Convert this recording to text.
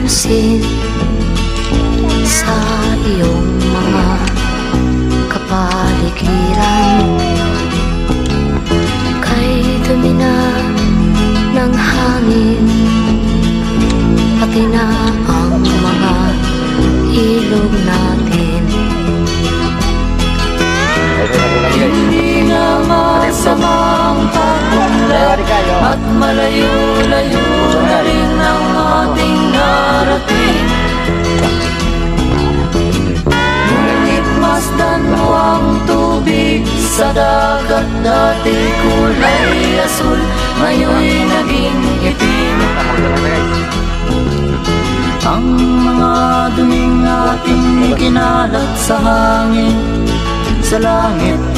pansin sa iyong mga kapaligiran. Kay dumi na ng hangin, pati na ang mga ilog natin. Hindi na masamang pag-unlad at malayo-layo na rin ang ating narating. Ngunit masdan mo ang tubig sa dagat, dati kulay asul, ngayon'y naging itim. Ang mga duming ating ikinalat sa hangin, sa langit